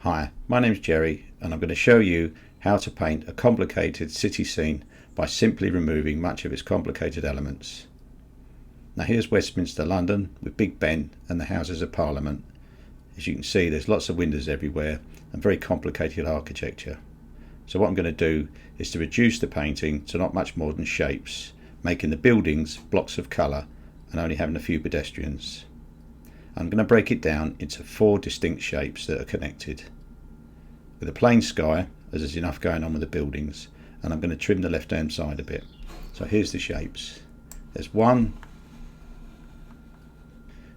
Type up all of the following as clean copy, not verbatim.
Hi, my name's Jerry and I'm going to show you how to paint a complicated city scene by simply removing much of its complicated elements. Now here's Westminster, London, with Big Ben and the Houses of Parliament. As you can see, there's lots of windows everywhere and very complicated architecture. So what I'm going to do is to reduce the painting to not much more than shapes, making the buildings blocks of colour and only having a few pedestrians. I'm going to break it down into 4 distinct shapes that are connected. With a plain sky, as there's enough going on with the buildings, and I'm going to trim the left hand side a bit. So here's the shapes. There's one,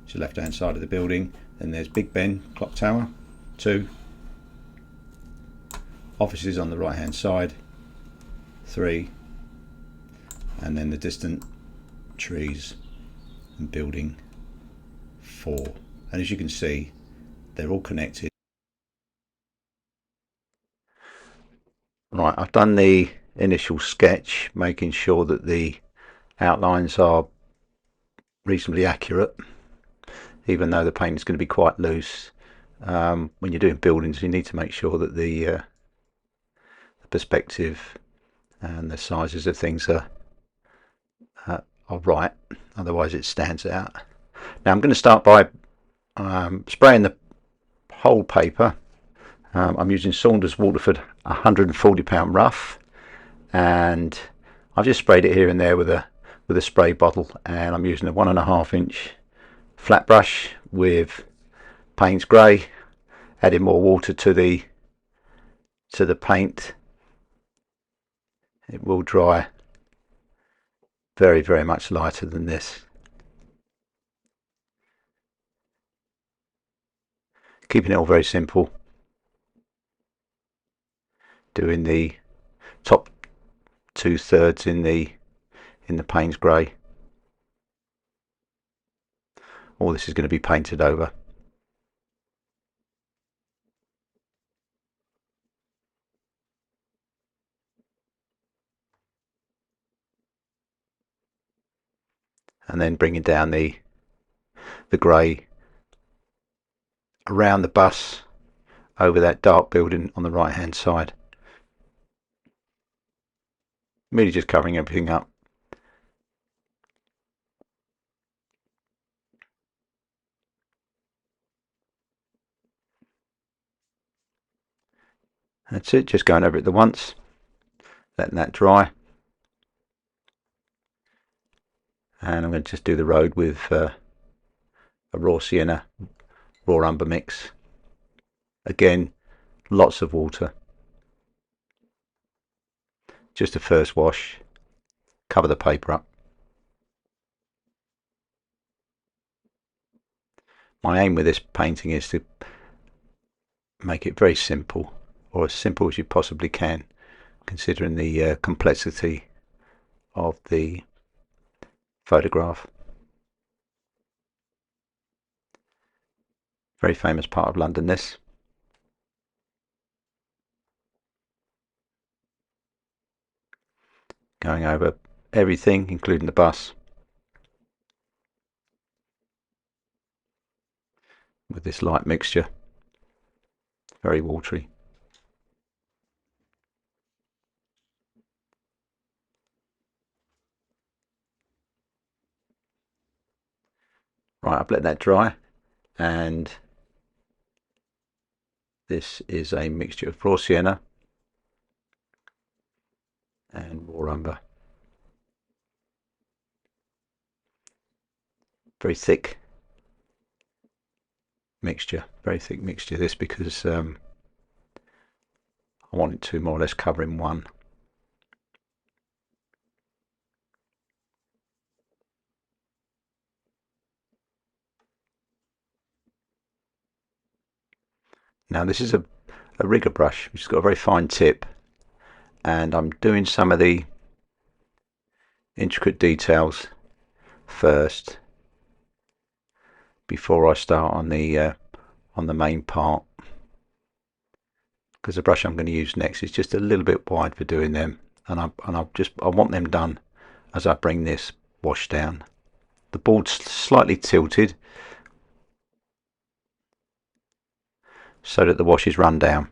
it's the left hand side of the building, then there's Big Ben clock tower, 2, offices on the right hand side, 3, and then the distant trees and building, 4. And as you can see, they're all connected. Right, I've done the initial sketch, making sure that the outlines are reasonably accurate, even though the paint is going to be quite loose. When you're doing buildings, you need to make sure that the perspective and the sizes of things are right, otherwise it stands out. Now I'm going to start by spraying the whole paper. I'm using Saunders Waterford 140-pound rough, and I've just sprayed it here and there with a spray bottle, and I'm using a 1.5 inch flat brush with Payne's grey, adding more water to the paint. It will dry very, very much lighter than this. Keeping it all very simple, doing the top 2/3 in the Payne's grey. All this is going to be painted over. And then bringing down the grey around the bus over that dark building on the right hand side. Really just covering everything up. That's it, just going over it the once, letting that dry. And I'm going to just do the road with a raw sienna, raw umber mix. Again, lots of water. Just a first wash, cover the paper up. My aim with this painting is to make it very simple, or as simple as you possibly can, considering the complexity of the photograph. Very famous part of London, this. Going over everything, including the bus, with this light mixture. Very watery. Right, I've let that dry, and this is a mixture of raw sienna and raw umber. Very thick mixture, very thick mixture this, because I want it to more or less cover in one. Now this is a rigger brush which has got a very fine tip, and I'm doing some of the intricate details first before I start on the main part, because the brush I'm going to use next is just a little bit wide for doing them, and I want them done as I bring this wash down. The board's slightly tilted, so that the washes run down.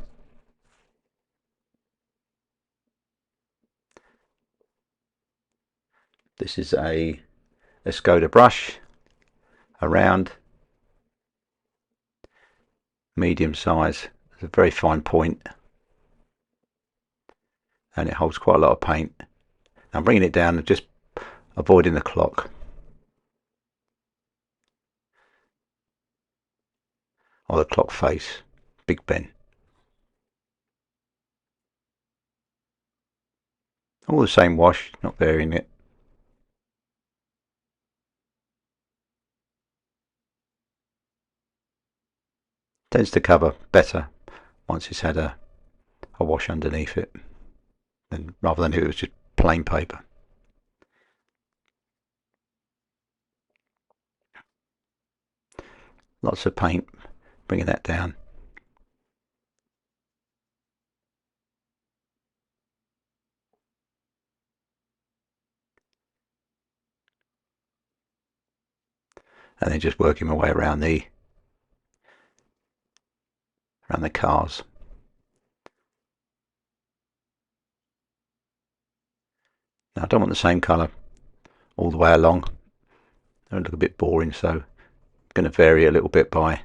This is a Skoda brush, a round, medium size. It's a very fine point, and it holds quite a lot of paint. I'm bringing it down and just avoiding the clock or the clock face, Big Ben. All the same wash, not varying it. Tends to cover better once it's had a wash underneath it, rather than if it was just plain paper. Lots of paint, bringing that down. And then just working my way around the cars. Now I don't want the same colour all the way along. It'll look a bit boring, so I'm going to vary a little bit by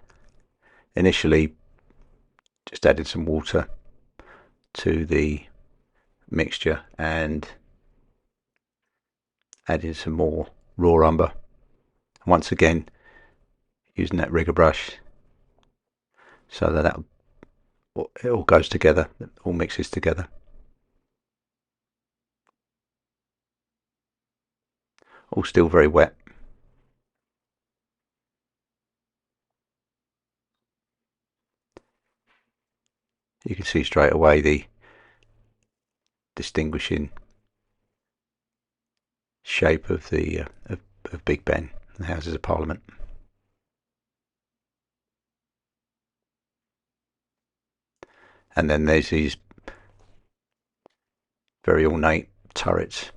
initially just adding some water to the mixture and adding some more raw umber. And once again, using that rigger brush so that it all goes together, it all mixes together. All still very wet. You can see straight away the distinguishing shape of the of Big Ben, the Houses of Parliament. And then there's these very ornate turrets,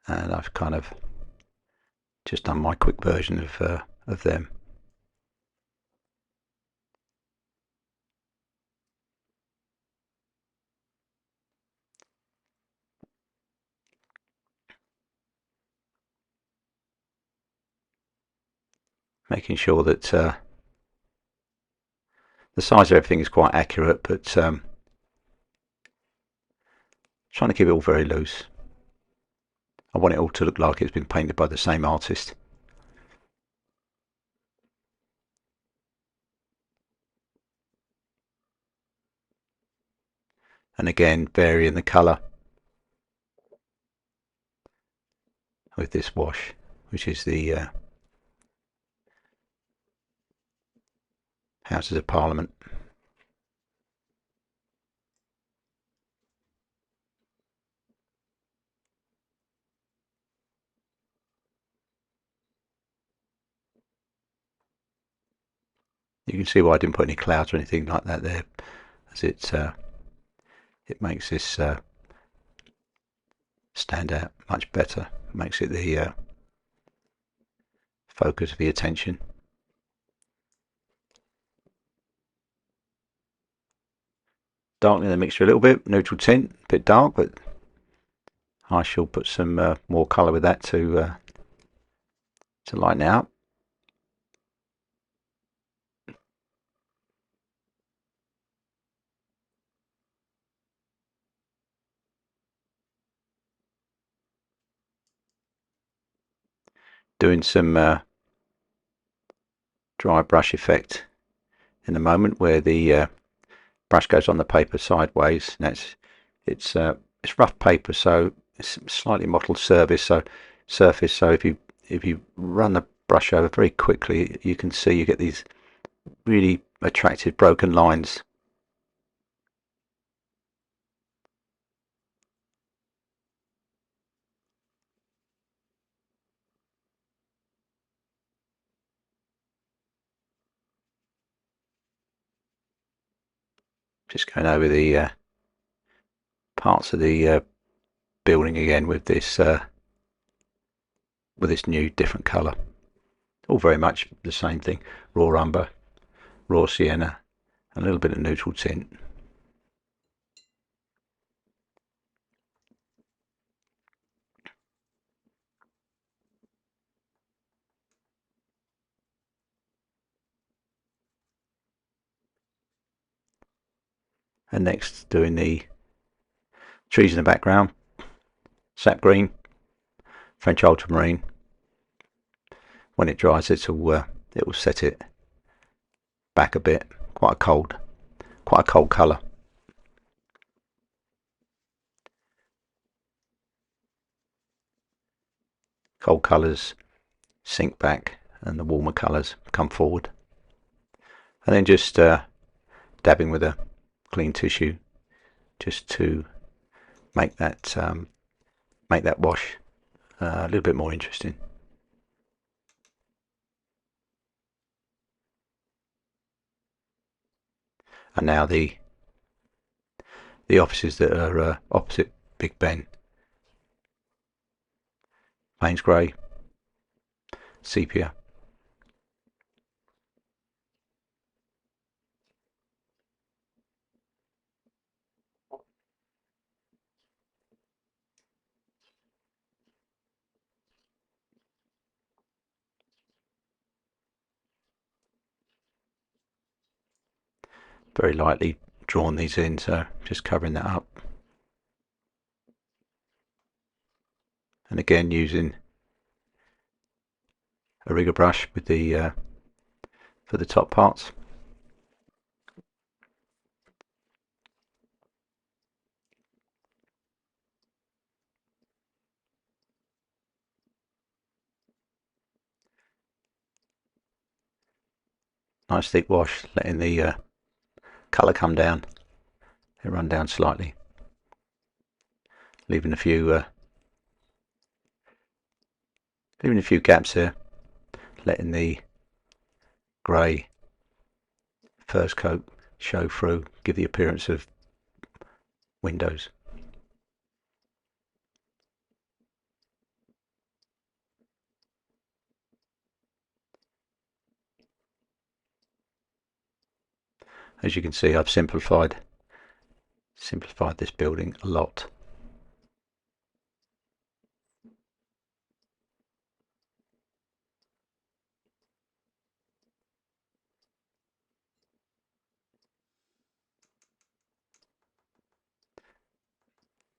and I've kind of just done my quick version of them. Making sure that the size of everything is quite accurate, but trying to keep it all very loose. I want it all to look like it's been painted by the same artist. And again, varying the colour with this wash, which is the Houses of Parliament. You can see why I didn't put any clouds or anything like that there, as it makes this stand out much better. It makes it the focus of the attention. Darkening the mixture a little bit, neutral tint, a bit dark, but I shall put some more colour with that to lighten it up. Doing some dry brush effect in a moment, where the brush goes on the paper sideways. Now it's rough paper, so it's slightly mottled surface. So if you run the brush over very quickly, you can see you get these really attractive broken lines. Just going over the parts of the building again with this new different colour, All very much the same thing. Raw umber, raw sienna, and a little bit of neutral tint. And next doing the trees in the background, sap green, French ultramarine. When it dries, it will set it back a bit. Quite a cold colour. Cold colours sink back, and the warmer colours come forward. And then just dabbing with a clean tissue, just to make that wash a little bit more interesting. And now the offices that are opposite Big Ben. Payne's grey, sepia. Very lightly drawn these in, so just covering that up. And again using a rigger brush with the for the top parts. Nice thick wash, letting the colour come down and run down slightly, leaving a few gaps there, letting the grey first coat show through, give the appearance of windows. As you can see, I've simplified this building a lot.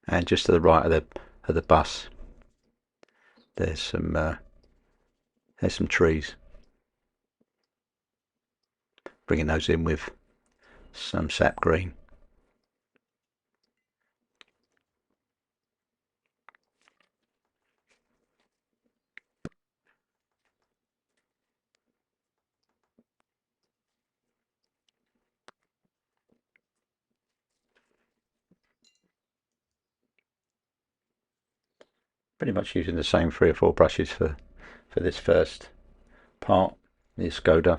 And just to the right of the bus, there's some trees. Bringing those in with some sap green. Pretty much using the same 3 or 4 brushes for this first part, the Skoda.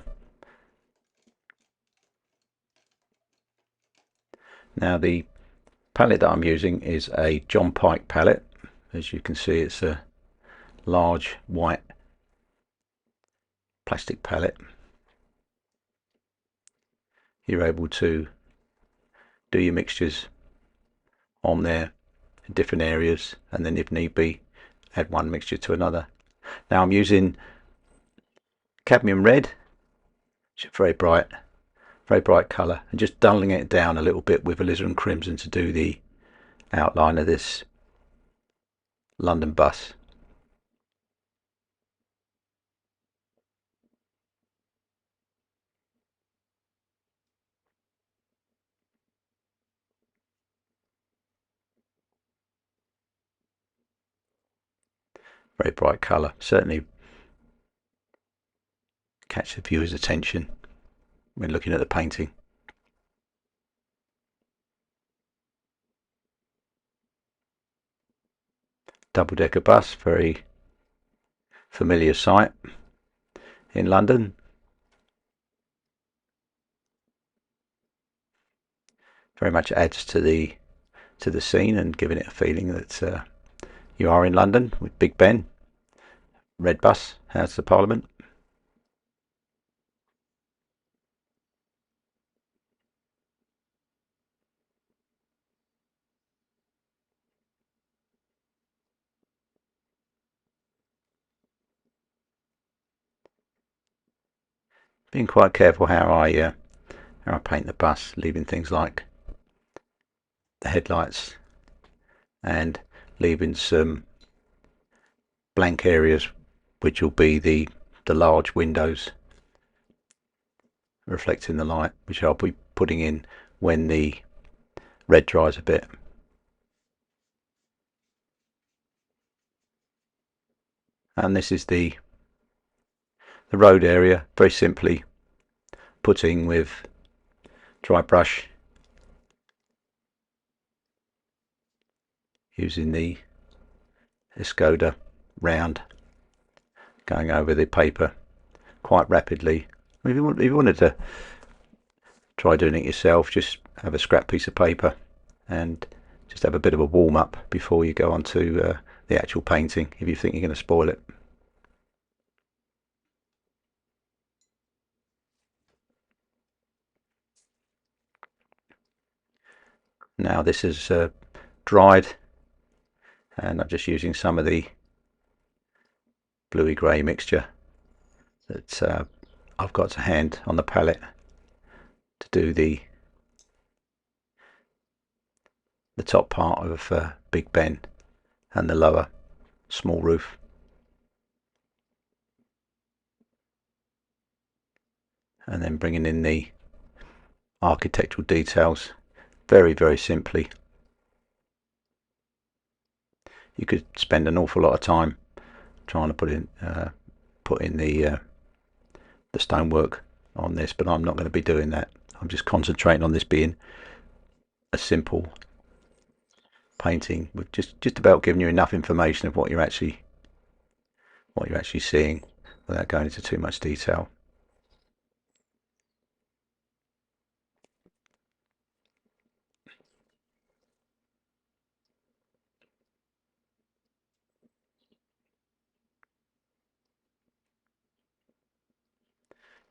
Now the palette that I'm using is a John Pike palette. As you can see, it's a large white plastic palette. You're able to do your mixtures on there in different areas, and then if need be, add one mixture to another. Now I'm using cadmium red, which is very bright colour, and just dulling it down a little bit with alizarin crimson to do the outline of this London bus. Very bright colour, certainly catch the viewer's attention when looking at the painting. Double-decker bus, very familiar sight in London. Very much adds to the scene and giving it a feeling that you are in London with Big Ben. Red bus, House of Parliament. being quite careful how I paint the bus, leaving things like the headlights and leaving some blank areas which will be the large windows reflecting the light, which I'll be putting in when the red dries a bit. And this is the road area, very simply putting with dry brush, using the Escoda round, going over the paper quite rapidly. If you wanted to try doing it yourself, just have a scrap piece of paper and just have a bit of a warm up before you go on to the actual painting, if you think you're going to spoil it. Now this is dried, and I'm just using some of the bluey grey mixture that I've got to hand on the palette to do the top part of Big Ben and the lower small roof. And then bringing in the architectural details very, very simply. You could spend an awful lot of time trying to put in the stonework on this, but I'm not going to be doing that. I'm just concentrating on this being a simple painting with just about giving you enough information of what you're actually seeing without going into too much detail.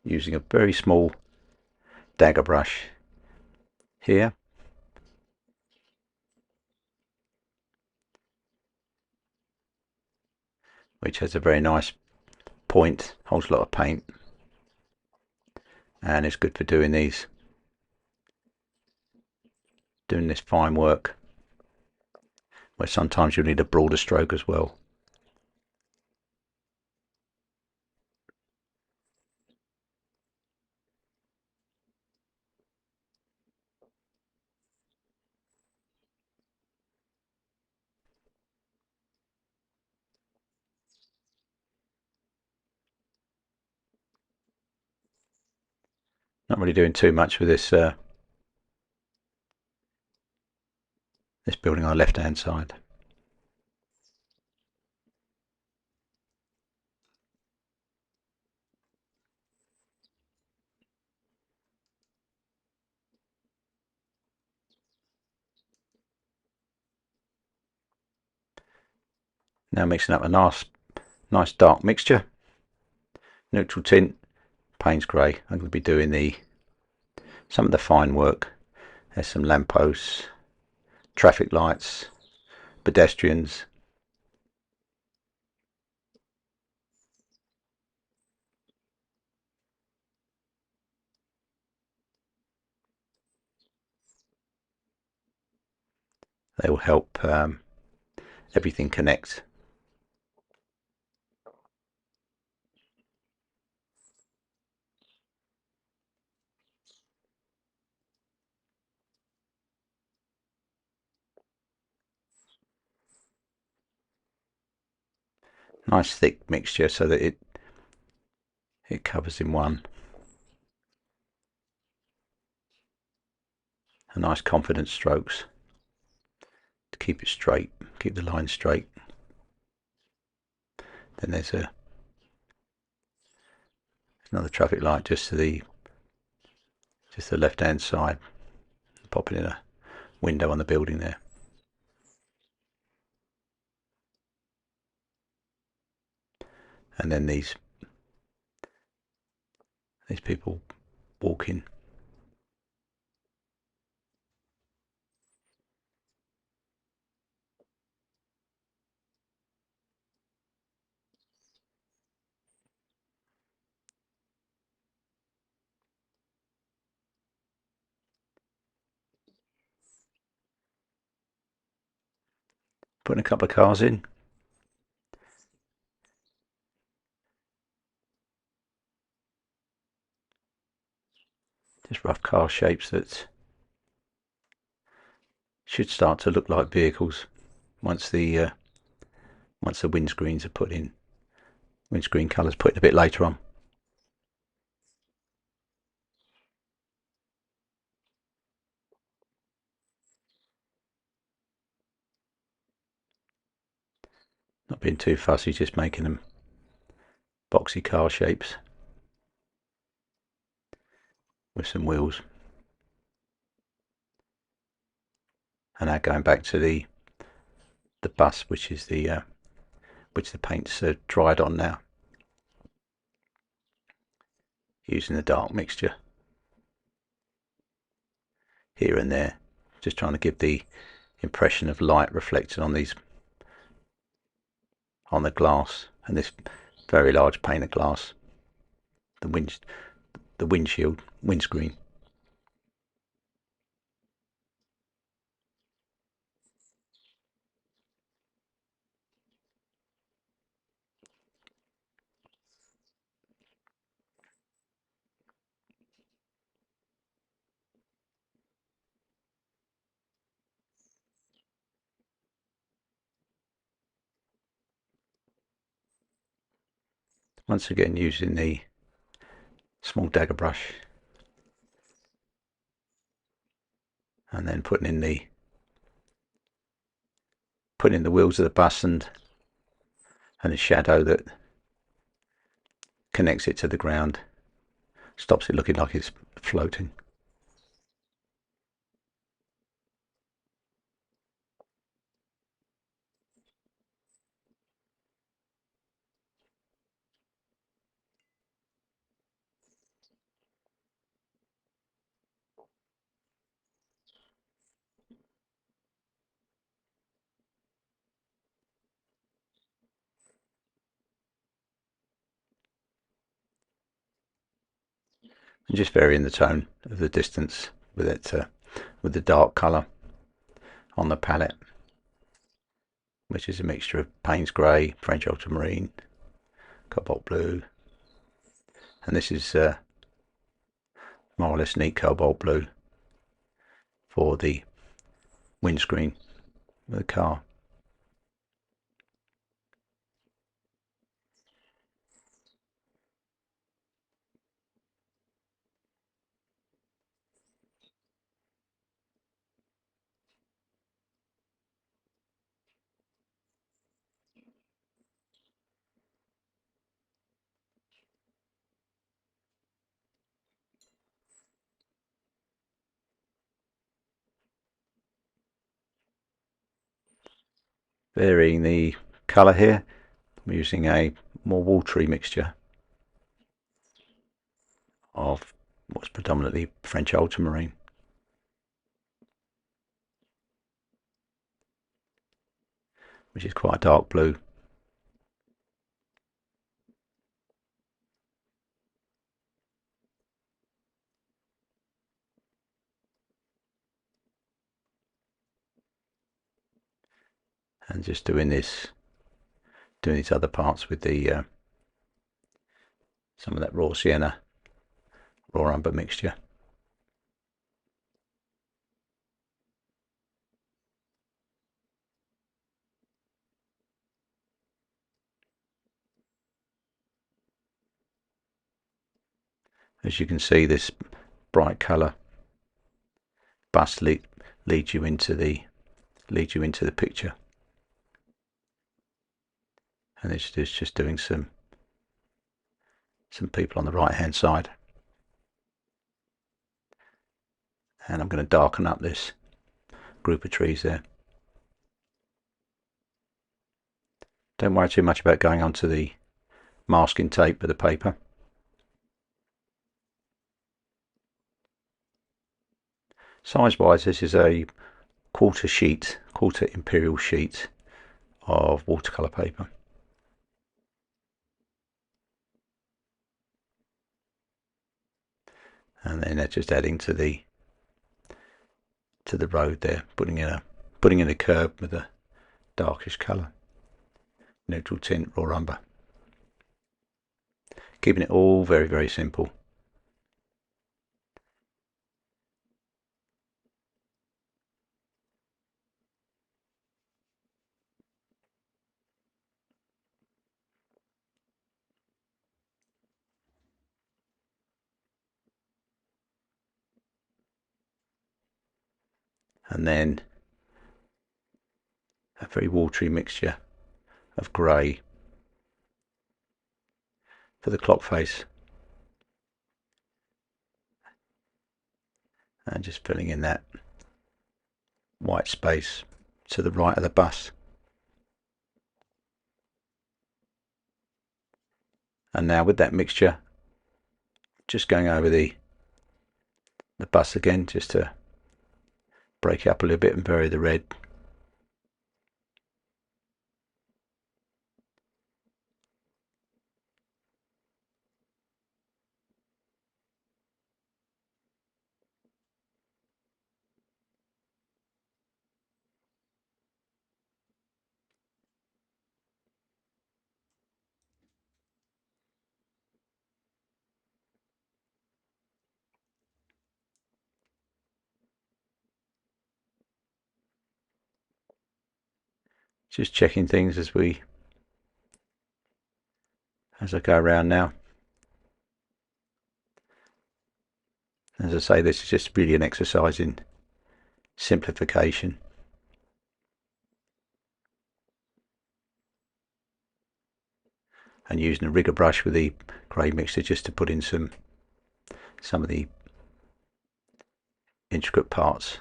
Using a very small dagger brush here, which has a very nice point, holds a lot of paint, and it's good for doing this fine work where sometimes you'll need a broader stroke as well. Not really doing too much with this this building on the left hand side. Now mixing up a nice dark mixture, neutral tint, Payne's grey. I'm going to be doing some of the fine work. There's some lampposts, traffic lights, pedestrians. They will help everything connect. Nice thick mixture so that it covers in one. A nice confident strokes to keep it straight, keep the line straight. Then there's another traffic light just to the left hand side, popping in a window on the building there. And then these people walking. putting a couple of cars in. Just rough car shapes that should start to look like vehicles once the windscreens are put in. Windscreen colours put in a bit later on. Not being too fussy, just making them boxy car shapes with some wheels. And now going back to the bus, which is the paint's dried on now, using the dark mixture here and there, just trying to give the impression of light reflected on the glass, and this very large pane of glass, the windscreen. Once again, using the small dagger brush, and then putting in the wheels of the bus and a shadow that connects it to the ground, stops it looking like it's floating. And just varying the tone of the distance with it, with the dark colour on the palette, which is a mixture of Payne's grey, French ultramarine, cobalt blue, and this is more or less neat cobalt blue for the windscreen of the car. Varying the colour here, I'm using a more watery mixture of what's predominantly French ultramarine, which is quite a dark blue. And just doing these other parts with the some of that raw sienna, raw umber mixture. As you can see, this bright colour bus leads you into the picture, and it's just doing some people on the right hand side, and I'm going to darken up this group of trees there. Don't worry too much about going onto the masking tape of the paper. Size wise, this is a quarter imperial sheet of watercolour paper. And then they're just adding to the road there, putting in a curb with a darkish colour, neutral tint, raw umber. Keeping it all very, very simple. And then a very watery mixture of grey for the clock face, and just filling in that white space to the right of the bus. And now with that mixture, just going over the bus again, just to break it up a little bit and vary the red. Just checking things as I go around now. As I say, this is just really an exercise in simplification. And using a rigger brush with the grey mixture just to put in some of the intricate parts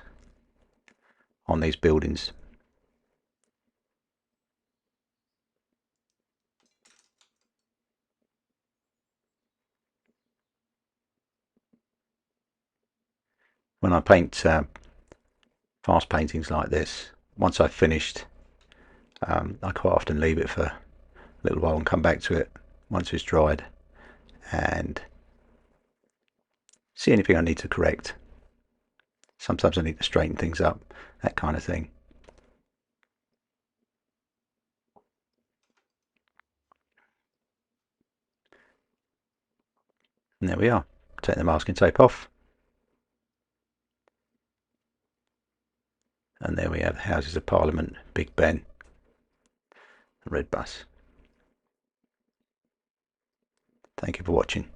on these buildings. When I paint fast paintings like this, once I've finished, I quite often leave it for a little while and come back to it once it's dried and see anything I need to correct. Sometimes I need to straighten things up, that kind of thing. And there we are. Take the masking tape off. And there we have the Houses of Parliament, Big Ben, the red bus. Thank you for watching.